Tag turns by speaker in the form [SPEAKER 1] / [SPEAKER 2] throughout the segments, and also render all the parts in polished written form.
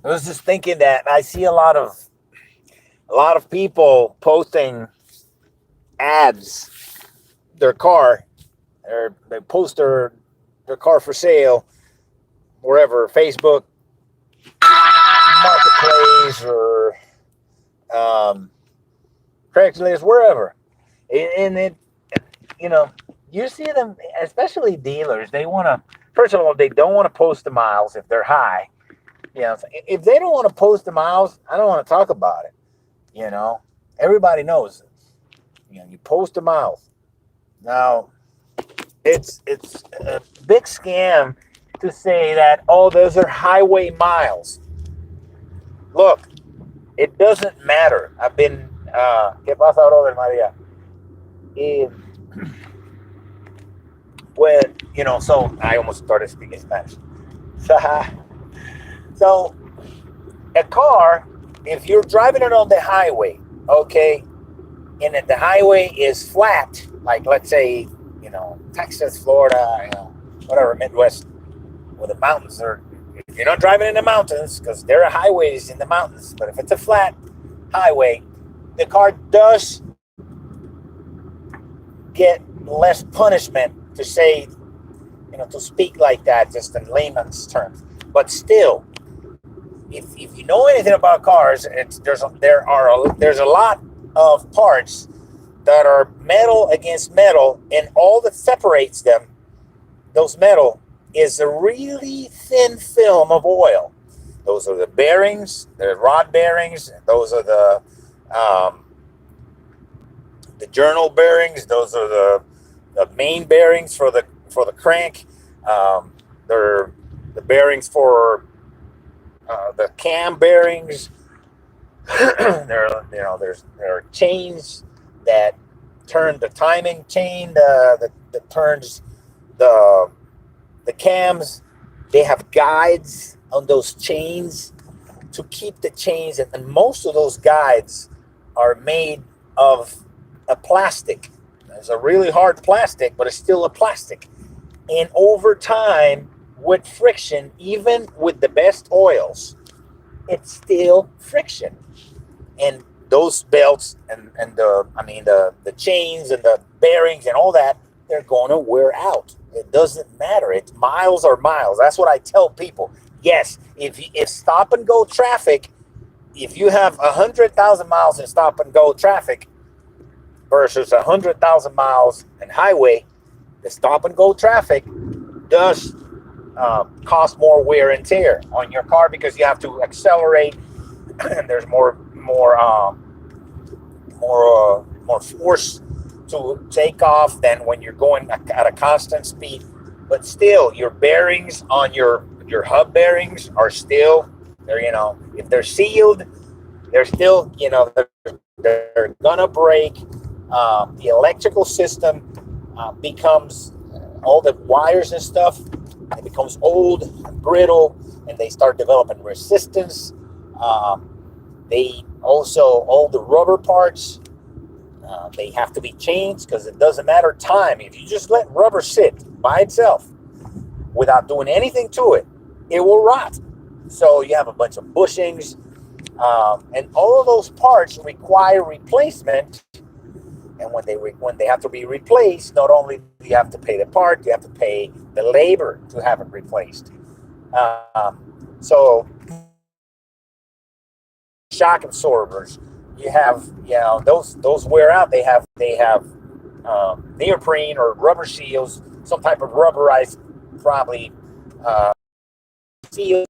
[SPEAKER 1] I was just thinking that I see a lot of people posting ads, their car, or they post their car for sale wherever, Facebook Marketplace or um, Craigslist, wherever, and it, you know, you see them, especially dealers. They want to, first of all, they don't want to post the miles if they're high. If they don't want to post the miles, I don't want to talk about it. You know, everybody knows. You post the miles. Now, it's a big scam to say that, oh, those are highway miles. Look, it doesn't matter. I've been ¿Qué pasa, brother Maria? Eh, well, so I almost started speaking Spanish. So, so a car, if you're driving it on the highway, okay, and if the highway is flat, like let's say, Texas, Florida, whatever, Midwest, where the mountains are, if you're not driving in the mountains, because there are highways in the mountains, but if it's a flat highway, the car does get less punishment to say, to speak like that, just in layman's terms. But still, if you know anything about cars, there's a lot of parts that are metal against metal, and all that separates them, those metal, is a really thin film of oil. Those are the bearings, the rod bearings. Those are the journal bearings. Those are the main bearings for the crank. They're the bearings for the cam bearings. There are chains that turn the timing chain that turns the cams. They have guides on those chains to keep the chains, and most of those guides are made of a plastic. It's a really hard plastic, but it's still a plastic. And over time, with friction, even with the best oils, it's still friction. And those belts and the chains and the bearings and all that, they're going to wear out. It doesn't matter. It's miles are miles. That's what I tell people. Yes, if stop and go traffic, if you have 100,000 miles in stop and go traffic versus 100,000 miles in highway, the stop and go traffic does cost more wear and tear on your car because you have to accelerate, and there's more force to take off than when you're going at a constant speed. But still, your bearings on your hub bearings are still they're if they're sealed, they're still they're gonna break. The electrical system becomes all the wires and stuff. It becomes old and brittle, and they start developing resistance. They also, all the rubber parts, they have to be changed because it doesn't matter time. If you just let rubber sit by itself without doing anything to it, it will rot. So you have a bunch of bushings, and all of those parts require replacement. And when they have to be replaced, not only do you have to pay the part, you have to pay the labor to have it replaced. So shock absorbers, you have those wear out. They have neoprene or rubber seals, some type of rubberized, probably seal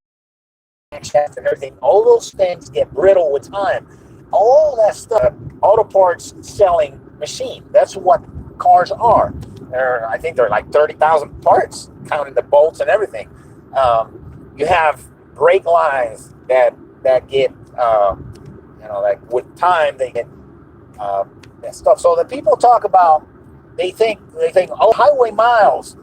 [SPEAKER 1] shaft and everything. All those things get brittle with time. All that stuff, auto parts selling machine. That's what cars are. I think they're like 30,000 parts, counting the bolts and everything. You have brake lines that get like with time they get and stuff. So the people talk about, they think oh, highway miles,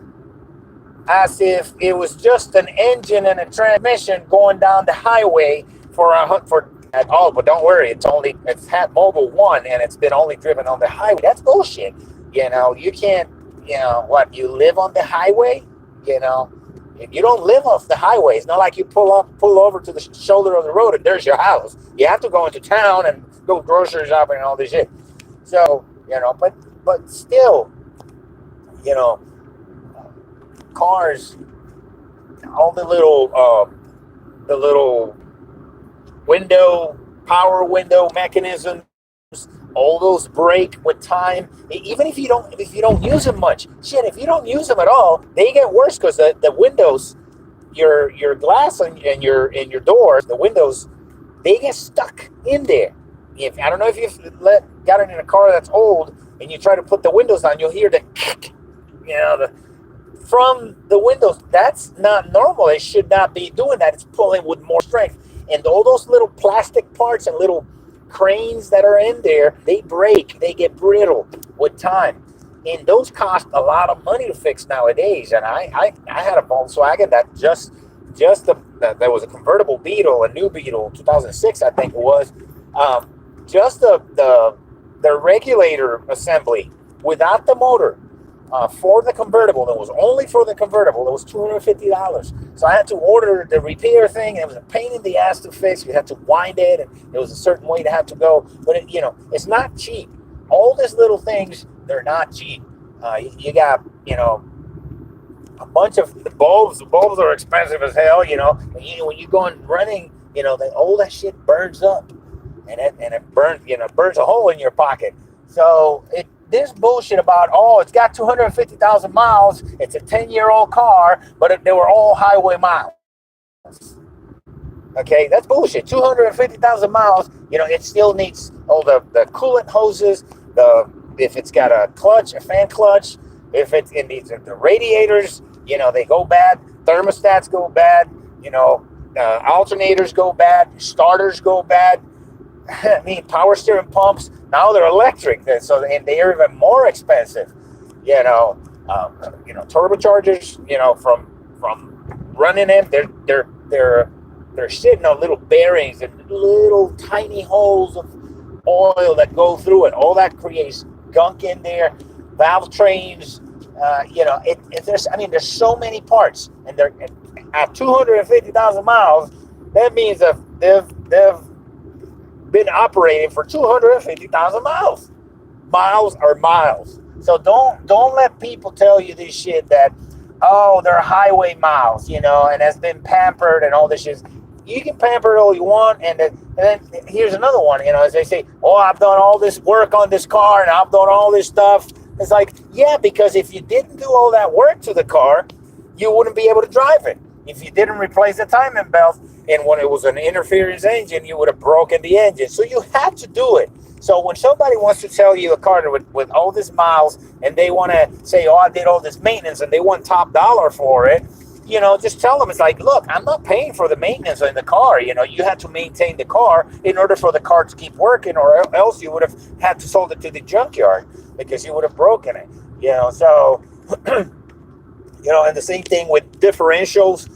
[SPEAKER 1] as if it was just an engine and a transmission going down the highway for at all. But don't worry, it's had Mobil 1 and it's been only driven on the highway. That's bullshit. You can't, you live on the highway, You don't live off the highway. It's not like you pull over to the shoulder of the road and there's your house. You have to go into town and go grocery shopping and all this shit. So, but still, cars, all the little power window mechanisms, all those break with time. Even if you don't use them much, shit, if you don't use them at all, they get worse because the windows, your glass and your doors, the windows, they get stuck in there. If I don't know if you've got it in a car that's old and you try to put the windows on, you'll hear the from the windows. That's not normal. It should not be doing that. It's pulling with more strength. And all those little plastic parts and little cranes that are in there, they break, they get brittle with time. And those cost a lot of money to fix nowadays. And I had a Volkswagen that just there was a convertible Beetle, a new Beetle, 2006, I think it was. Just the regulator assembly without the motor for the convertible. It was only for the convertible. It was $250. So I had to order the repair thing. And it was a pain in the ass to fix. You had to wind it, and there was a certain way to have to go. But it's not cheap. All these little things, they're not cheap. You got a bunch of the bulbs. The bulbs are expensive as hell. When you go and running, all that shit burns up. And it burns a hole in your pocket. So this bullshit about, it's got 250,000 miles, it's a 10-year-old car, but they were all highway miles. Okay, that's bullshit. 250,000 miles, it still needs all the coolant hoses, if it's got a clutch, a fan clutch, if it needs the radiators, they go bad, thermostats go bad, alternators go bad, starters go bad. I mean, power steering pumps, now they're electric, and they're even more expensive. Turbochargers, from running them, they're sitting on little bearings and little tiny holes of oil that go through it. All that creates gunk in there. Valve trains, there's so many parts, and they're at 250,000 miles. That means that they've been operating for 250,000 miles. Miles are miles. So don't let people tell you this shit that, they're highway miles, and has been pampered and all this shit. You can pamper it all you want, and then here's another one, as they say, I've done all this work on this car and I've done all this stuff. It's like, yeah, because if you didn't do all that work to the car, you wouldn't be able to drive it. If you didn't replace the timing belt, and when it was an interference engine, you would have broken the engine. So you had to do it. So when somebody wants to sell you a car with all these miles, and they want to say, I did all this maintenance, and they want top dollar for it, just tell them, it's like, look, I'm not paying for the maintenance in the car. You had to maintain the car in order for the car to keep working, or else you would have had to sold it to the junkyard because you would have broken it. So, and the same thing with differentials.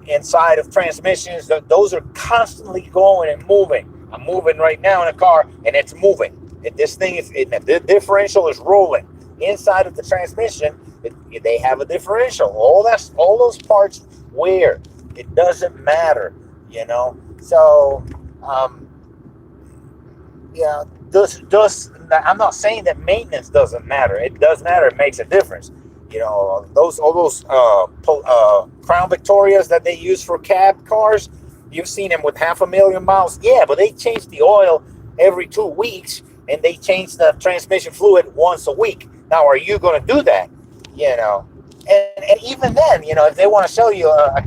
[SPEAKER 1] Inside of transmissions, those are constantly going and moving. I'm moving right now in a car, and it's moving. This thing the differential is rolling. Inside of the transmission, they have a differential. All those parts wear. It doesn't matter, So, I'm not saying that maintenance doesn't matter. It does matter. It makes a difference. All those Crown Victorias that they use for cab cars, you've seen them with 500,000 miles. Yeah, but they change the oil every 2 weeks, and they change the transmission fluid once a week. Now, are you going to do that? And even then, if they want to sell you a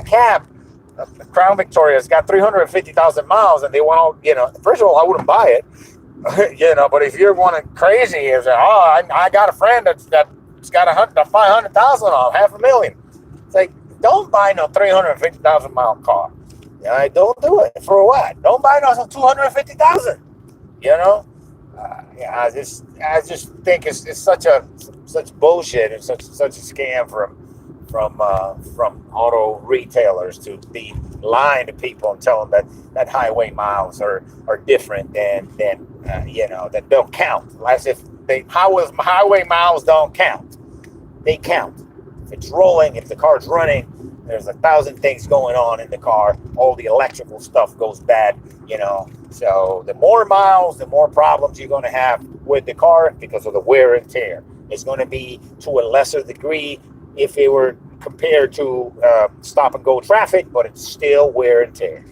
[SPEAKER 1] cab, a Crown Victoria's got 350,000 miles, and they want to, first of all, I wouldn't buy it, But if you're wanting crazy, is I got a friend that's got 500,000 on 500,000. It's like, don't buy no 350,000 mile car. Don't do it. For what? Don't buy no 250,000. I just think it's such bullshit and such a scam from auto retailers to be lying to people and tell them that highway miles are different than that don't count. As if highway miles don't count. They count. if it's rolling, if the car's running, there's 1,000 things going on in the car. All the electrical stuff goes bad, you know. So the more miles, the more problems you're going to have with the car because of the wear and tear. It's going to be to a lesser degree if it were compared to stop and go traffic, but it's still wear and tear.